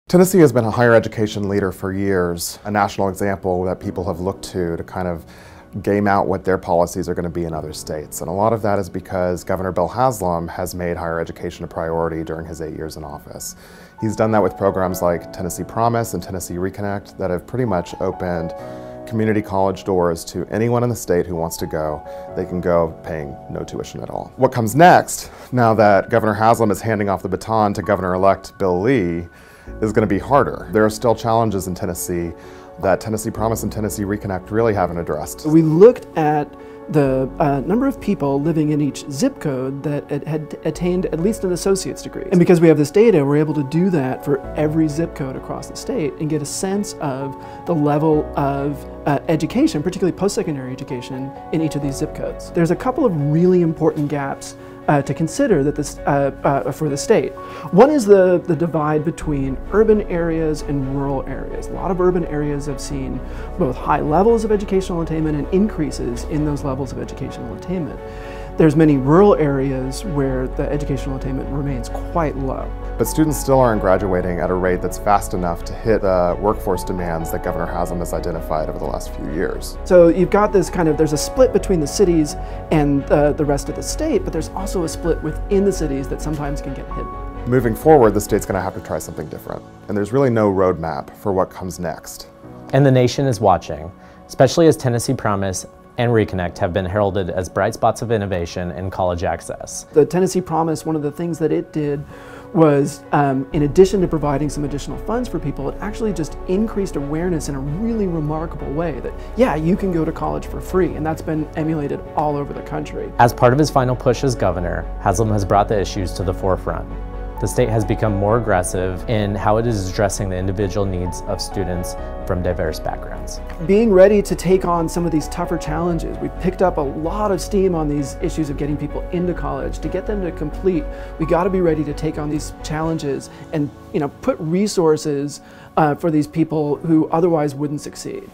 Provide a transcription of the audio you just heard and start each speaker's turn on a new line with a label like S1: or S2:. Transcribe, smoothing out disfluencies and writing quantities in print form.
S1: Tennessee has been a higher education leader for years, a national example that people have looked to kind of game out what their policies are going to be in other states. And a lot of that is because Governor Bill Haslam has made higher education a priority during his 8 years in office. He's done that with programs like Tennessee Promise and Tennessee Reconnect that have pretty much opened community college doors to anyone in the state who wants to go. They can go paying no tuition at all. What comes next, now that Governor Haslam is handing off the baton to Governor-elect Bill Lee, is going to be harder. There are still challenges in Tennessee that Tennessee Promise and Tennessee Reconnect really haven't addressed.
S2: We looked at the number of people living in each zip code that had attained at least an associate's degree. And because we have this data, we're able to do that for every zip code across the state and get a sense of the level of education, particularly post-secondary education, in each of these zip codes. There's a couple of really important gaps to consider that this, for the state. One is the divide between urban areas and rural areas. A lot of urban areas have seen both high levels of educational attainment and increases in those levels of educational attainment. There's many rural areas where the educational attainment remains quite low.
S1: But students still aren't graduating at a rate that's fast enough to hit the workforce demands that Governor Haslam has identified over the last few years.
S2: So you've got this there's a split between the cities and the rest of the state, but there's also a split within the cities that sometimes can get hidden.
S1: Moving forward, the state's going to have to try something different. And there's really no roadmap for what comes next.
S3: And the nation is watching, especially as Tennessee Promise and Reconnect have been heralded as bright spots of innovation in college access.
S2: The Tennessee Promise, one of the things that it did was, in addition to providing some additional funds for people, it actually just increased awareness in a really remarkable way that, yeah, you can go to college for free, and that's been emulated all over the country.
S3: As part of his final push as governor, Haslam has brought the issues to the forefront. The state has become more aggressive in how it is addressing the individual needs of students from diverse backgrounds.
S2: Being ready to take on some of these tougher challenges. We've picked up a lot of steam on these issues of getting people into college. To get them to complete, we got to be ready to take on these challenges and put resources for these people who otherwise wouldn't succeed.